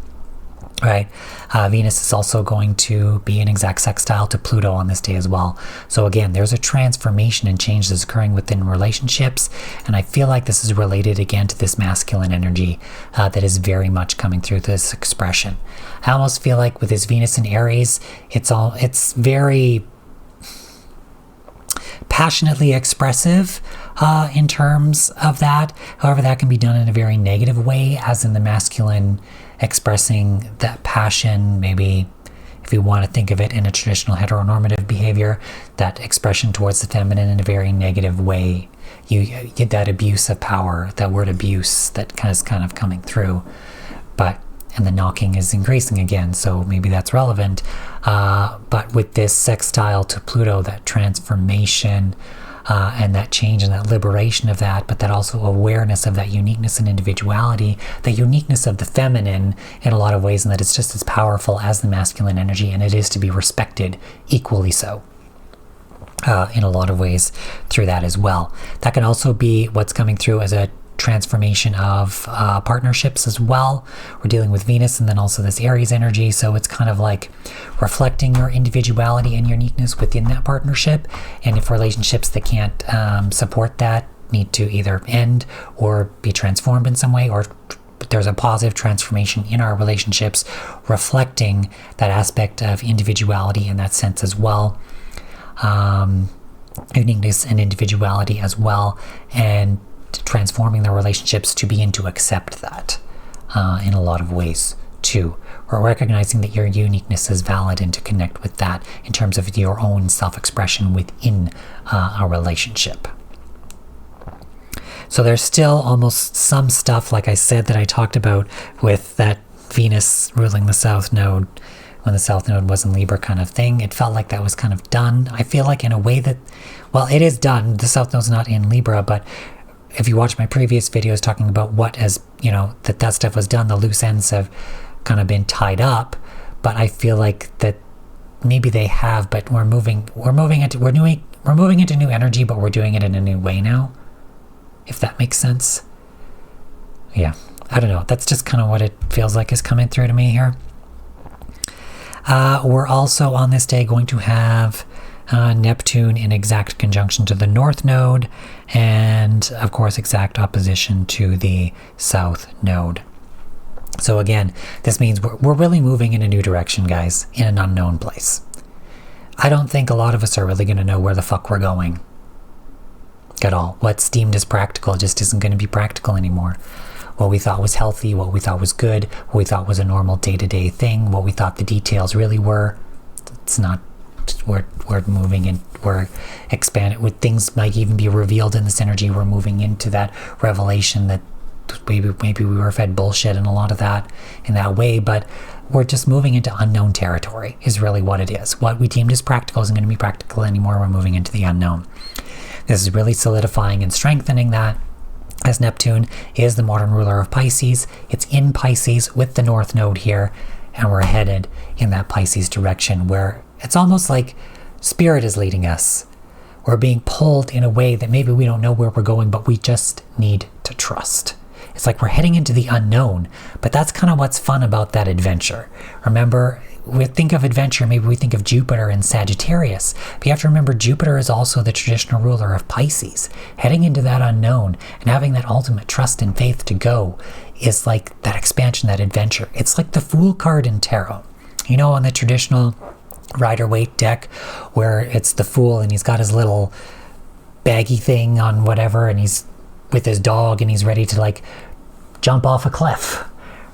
Right, Venus is also going to be an exact sextile to Pluto on this day as well. So again, there's a transformation and change that's occurring within relationships, and I feel like this is related again to this masculine energy that is very much coming through this expression. I almost feel like with this Venus in Aries, it's very passionately expressive in terms of that. However, that can be done in a very negative way, as in the masculine expressing that passion, maybe if you want to think of it in a traditional heteronormative behavior, that expression towards the feminine in a very negative way. You get that abuse of power, that word abuse that is kind of coming through. And the knocking is increasing again, so maybe that's relevant. But with this sextile to Pluto, that transformation and that change and that liberation of that, but that also awareness of that uniqueness and individuality, the uniqueness of the feminine in a lot of ways, and that it's just as powerful as the masculine energy, and it is to be respected equally so. In a lot of ways through that as well. That can also be what's coming through as a transformation of partnerships as well. We're dealing with Venus and then also this Aries energy, so it's kind of like reflecting your individuality and uniqueness within that partnership. And if relationships that can't support that need to either end or be transformed in some way, or there's a positive transformation in our relationships reflecting that aspect of individuality in that sense as well. Uniqueness and individuality as well, and transforming the relationships to begin to accept that in a lot of ways too, or recognizing that your uniqueness is valid and to connect with that in terms of your own self-expression within a relationship. So there's still almost some stuff, like I said, that I talked about with that Venus ruling the South Node, when the South Node was in Libra kind of thing. It felt like that was kind of done. I feel like in a way that, well, it is done. The South Node's not in Libra, but if you watch my previous videos talking about what has, that stuff was done, the loose ends have kind of been tied up. But I feel like that maybe they have, but we're moving into new energy, but we're doing it in a new way now, if that makes sense. Yeah, I don't know. That's just kind of what it feels like is coming through to me here. We're also on this day going to have Neptune in exact conjunction to the North Node, and of course exact opposition to the South Node. So again, this means we're really moving in a new direction, guys, in an unknown place. I don't think a lot of us are really going to know where the fuck we're going at all. What's deemed as practical just isn't going to be practical anymore. What we thought was healthy, what we thought was good, what we thought was a normal day-to-day thing, what we thought the details really were, it's not. We're moving in, we're expanding, with things might even be revealed in this energy. We're moving into that revelation that maybe we were fed bullshit and a lot of that in that way, but we're just moving into unknown territory is really what it is. What we deemed as practical isn't going to be practical anymore. We're moving into the unknown. This is really solidifying and strengthening that, as Neptune is the modern ruler of Pisces. It's in Pisces with the North Node here, and we're headed in that Pisces direction where it's almost like spirit is leading us. We're being pulled in a way that maybe we don't know where we're going, but we just need to trust. It's like we're heading into the unknown, but that's kind of what's fun about that adventure. Remember, we think of adventure, maybe we think of Jupiter and Sagittarius, but you have to remember Jupiter is also the traditional ruler of Pisces. Heading into that unknown and having that ultimate trust and faith to go is like that expansion, that adventure. It's like the Fool card in tarot. On the traditional Rider-Waite deck where it's the Fool and he's got his little baggy thing on whatever and he's with his dog and he's ready to like jump off a cliff,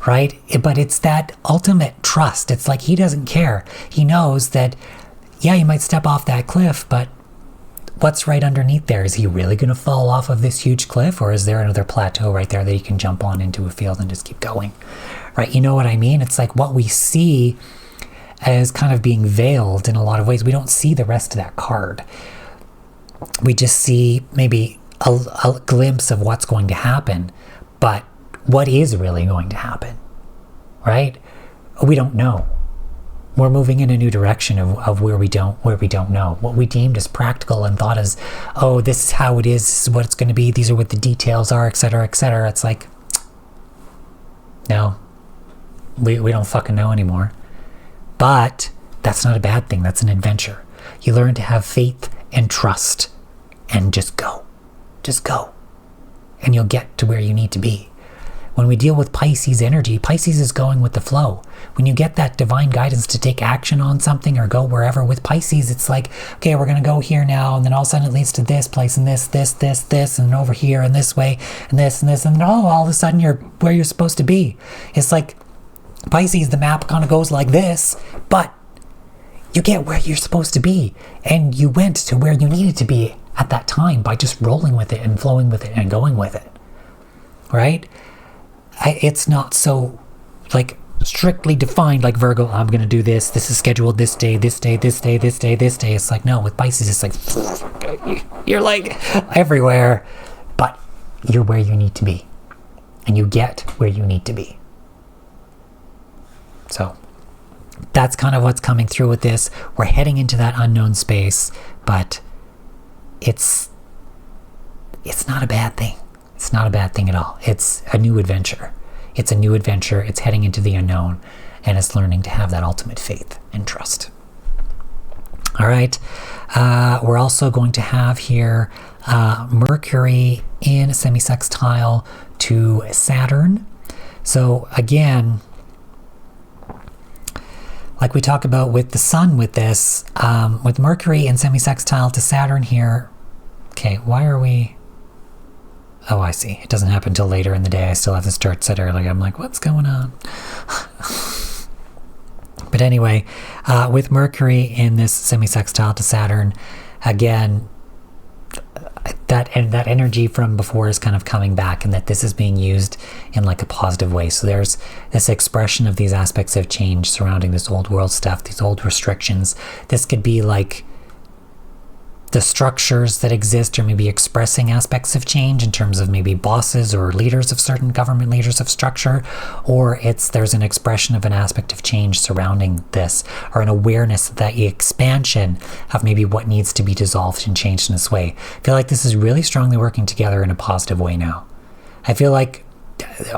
right? But it's that ultimate trust. It's like he doesn't care. He knows that, yeah, you might step off that cliff, but what's right underneath there? Is he really going to fall off of this huge cliff, or is there another plateau right there that he can jump on into a field and just keep going, right? You know what I mean? It's like what we see as kind of being veiled in a lot of ways. We don't see the rest of that card. We just see maybe a glimpse of what's going to happen, but what is really going to happen, right? We don't know. We're moving in a new direction of where we don't know. What we deemed as practical and thought as, oh, this is how it is, this is what it's going to be, these are what the details are, etc., etc. It's like, no, we don't fucking know anymore. But that's not a bad thing. That's an adventure. You learn to have faith and trust and just go. Just go. And you'll get to where you need to be. When we deal with Pisces energy, Pisces is going with the flow. When you get that divine guidance to take action on something or go wherever with Pisces, it's like, okay, we're going to go here now, and then all of a sudden it leads to this place, and this, and over here, and this way, and this, and then all of a sudden you're where you're supposed to be. It's like Pisces, the map kind of goes like this, but you get where you're supposed to be, and you went to where you needed to be at that time by just rolling with it and flowing with it and going with it, right? It's not so like strictly defined like Virgo, I'm going to do this is scheduled this day, this day, this day, this day, this day. It's like, no, with Pisces, it's like, you're like everywhere, but you're where you need to be, and you get where you need to be. So that's kind of what's coming through with this. We're heading into that unknown space, but it's not a bad thing. It's not a bad thing at all. It's a new adventure. It's a new adventure. It's heading into the unknown, and it's learning to have that ultimate faith and trust. All right. We're also going to have here Mercury in semi-sextile to Saturn. So again, like we talk about with the sun with this, with Mercury in semi-sextile to Saturn here. Okay, why are we... Oh, I see. It doesn't happen until later in the day. I still have this chart set early. I'm like, what's going on? But anyway, with Mercury in this semi-sextile to Saturn, again, that energy from before is kind of coming back, and that this is being used in like a positive way. So there's this expression of these aspects of change surrounding this old world stuff, these old restrictions. This could be like the structures that exist, or maybe expressing aspects of change in terms of maybe bosses or leaders of certain government leaders of structure, or there's an expression of an aspect of change surrounding this, or an awareness that the expansion of maybe what needs to be dissolved and changed in this way. I feel like this is really strongly working together in a positive way now. I feel like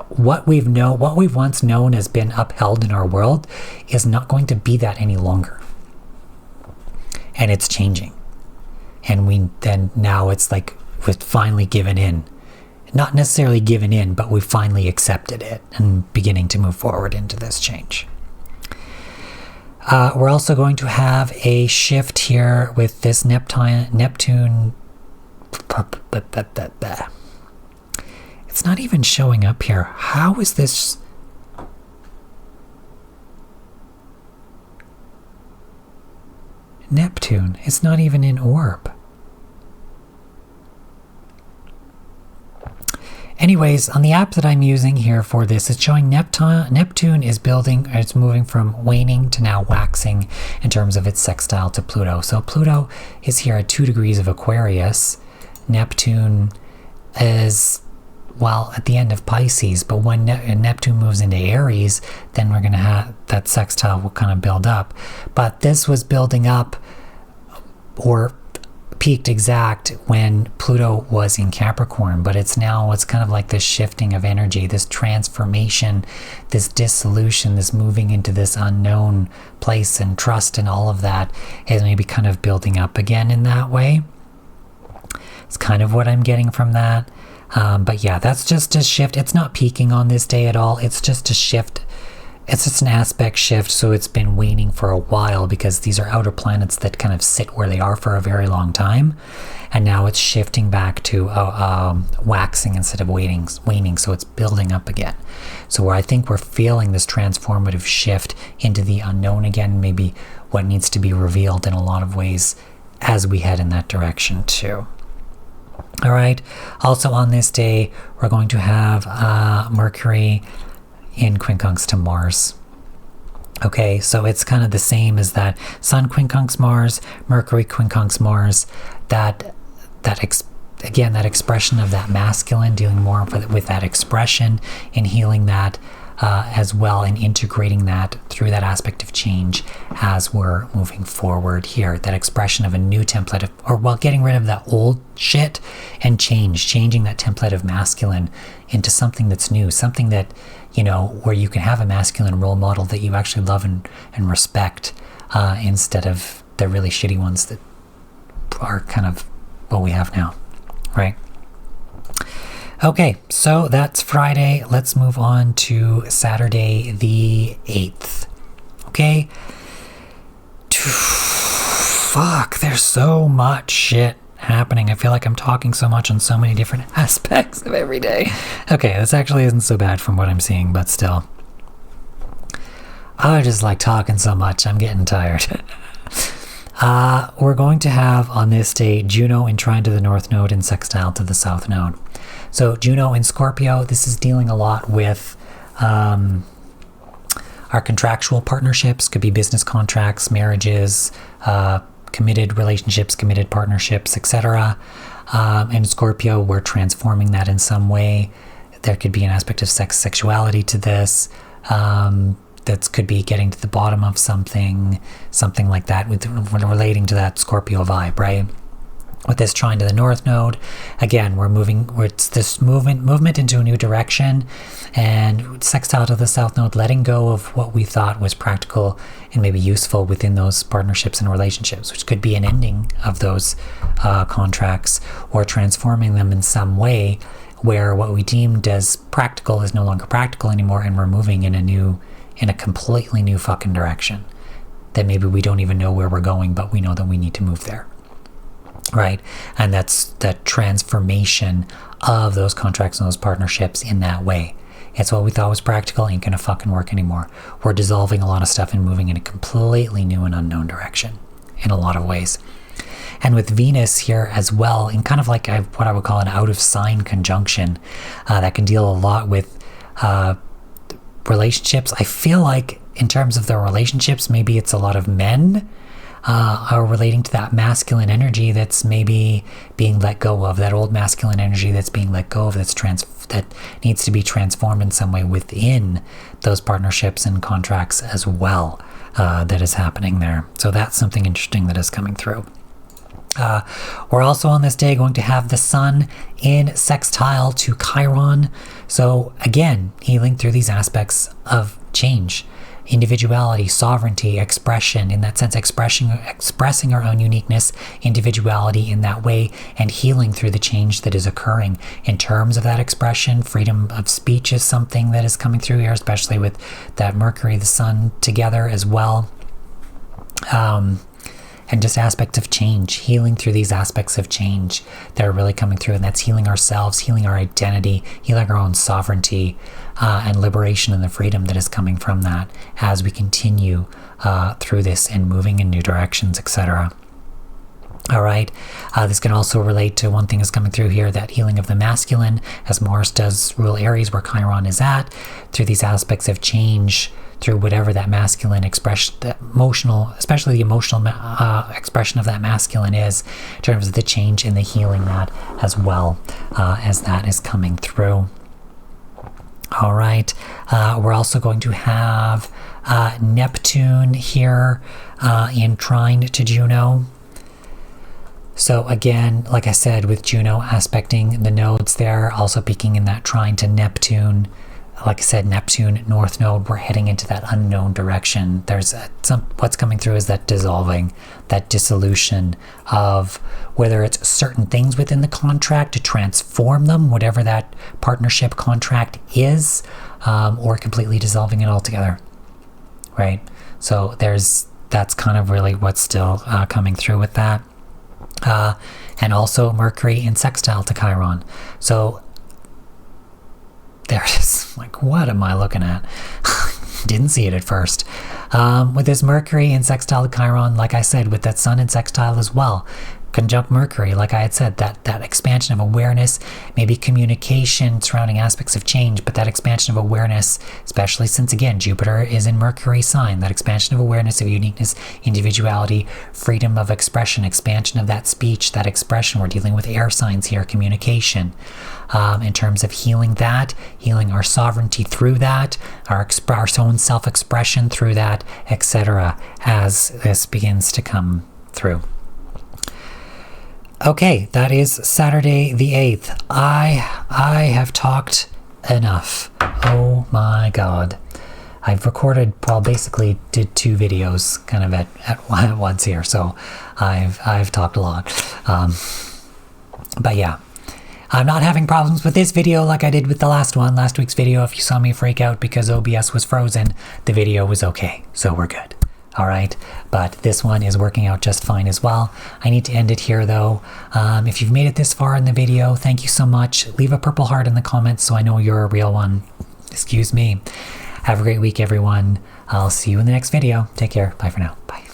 what we've once known has been upheld in our world is not going to be that any longer, and it's changing. And now it's like we've finally given in. Not necessarily given in, but we've finally accepted it and beginning to move forward into this change. We're also going to have a shift here with this Neptune. It's not even showing up here. How is this? Neptune. It's not even in orb. Anyways, on the app that I'm using here for this, it's showing Neptune is building, it's moving from waning to now waxing in terms of its sextile to Pluto. So Pluto is here at 2 degrees of Aquarius. Neptune is, well, at the end of Pisces, but when Neptune moves into Aries, then we're going to have that sextile will kind of build up. But this was building up, or peaked exact when Pluto was in Capricorn, but it's kind of like this shifting of energy, this transformation, this dissolution, this moving into this unknown place, and trust and all of that is maybe kind of building up again in that way. It's kind of what I'm getting from that. But yeah, that's just a shift. It's not peaking on this day at all. It's just a shift. It's just an aspect shift, so it's been waning for a while because these are outer planets that kind of sit where they are for a very long time, and now it's shifting back to waxing instead of waning, so it's building up again. So where I think we're feeling this transformative shift into the unknown again, maybe what needs to be revealed in a lot of ways as we head in that direction too. All right, also on this day, we're going to have Mercury in quincunx to Mars. Okay, so it's kind of the same as that Sun quincunx Mars, Mercury quincunx Mars, that expression of that masculine, dealing more with that expression and healing that as well, and integrating that through that aspect of change as we're moving forward here. That expression of a new template getting rid of that old shit and changing that template of masculine into something that's new, something that, where you can have a masculine role model that you actually love and respect, instead of the really shitty ones that are kind of what we have now, right? Okay, so that's Friday. Let's move on to Saturday the 8th. Okay? Fuck, there's so much shit happening. I feel like I'm talking so much on so many different aspects of every day. Okay, this actually isn't so bad from what I'm seeing, but still. I just like talking so much. I'm getting tired. We're going to have on this day Juno in trine to the North Node and sextile to the South Node. So Juno in Scorpio, this is dealing a lot with our contractual partnerships. Could be business contracts, marriages, committed relationships, committed partnerships, etc. In Scorpio, we're transforming that in some way. There could be an aspect of sexuality to this. That could be getting to the bottom of something like that, with relating to that Scorpio vibe, right? With this trine to the North Node, again, it's this movement into a new direction, and sextile to the South Node, letting go of what we thought was practical and maybe useful within those partnerships and relationships, which could be an ending of those contracts, or transforming them in some way where what we deemed as practical is no longer practical anymore, and we're moving in a completely new fucking direction that maybe we don't even know where we're going, but we know that we need to move there. Right? And that's that transformation of those contracts and those partnerships in that way. It's what we thought was practical ain't gonna fucking work anymore. We're dissolving a lot of stuff and moving in a completely new and unknown direction in a lot of ways. And with Venus here as well, in kind of like what I would call an out of sign conjunction, that can deal a lot with relationships. I feel like in terms of the relationships, maybe it's a lot of men are relating to that masculine energy that's maybe being let go of, that old masculine energy that's being let go of, that needs to be transformed in some way within those partnerships and contracts as well, that is happening there. So that's something interesting that is coming through. We're also on this day going to have the sun in sextile to Chiron. So again, healing through these aspects of change, individuality, sovereignty, expression, in that sense, expressing our own uniqueness, individuality in that way, and healing through the change that is occurring in terms of that expression. Freedom of speech is something that is coming through here, especially with that Mercury, the sun together as well. And just aspects of change, healing through these aspects of change that are really coming through. And that's healing ourselves, healing our identity, healing our own sovereignty, and liberation and the freedom that is coming from that as we continue through this and moving in new directions, etc. All right, this can also relate to one thing is coming through here, that healing of the masculine, as Mars does rule Aries, where Chiron is at, through these aspects of change, through whatever that masculine expression, that emotional, especially the emotional expression of that masculine is, in terms of the change and the healing that as well, as that is coming through. All right, we're also going to have Neptune here in trine to Juno. So again, like I said, with Juno aspecting the nodes there, also peaking in that trine to Neptune. Like I said, Neptune, North Node, we're heading into that unknown direction. There's what's coming through is that dissolving, that dissolution of whether it's certain things within the contract to transform them, whatever that partnership contract is, or completely dissolving it altogether, right? So that's kind of really what's still coming through with that. And also Mercury in sextile to Chiron. So there it is. Like, what am I looking at? Didn't see it at first. With this Mercury in sextile to Chiron, like I said, with that sun in sextile as well, conjunct Mercury, like I had said, that expansion of awareness, maybe communication surrounding aspects of change, but that expansion of awareness, especially since, again, Jupiter is in Mercury sign, that expansion of awareness, of uniqueness, individuality, freedom of expression, expansion of that speech, that expression. We're dealing with air signs here, communication, in terms of healing that, healing our sovereignty through that, our own self-expression through that, etc., as this begins to come through. Okay, that is Saturday the 8th. I have talked enough. Oh my god. I've recorded, well, basically did 2 videos kind of at once here, so I've talked a lot. But yeah, I'm not having problems with this video like I did with the last week's video. If you saw me freak out because OBS was frozen, the video was okay, so we're good. All right, but this one is working out just fine as well. I need to end it here though. If you've made it this far in the video, thank you so much. Leave a purple heart in the comments so I know you're a real one. Excuse me. Have a great week, everyone. I'll see you in the next video. Take care. Bye for now. Bye.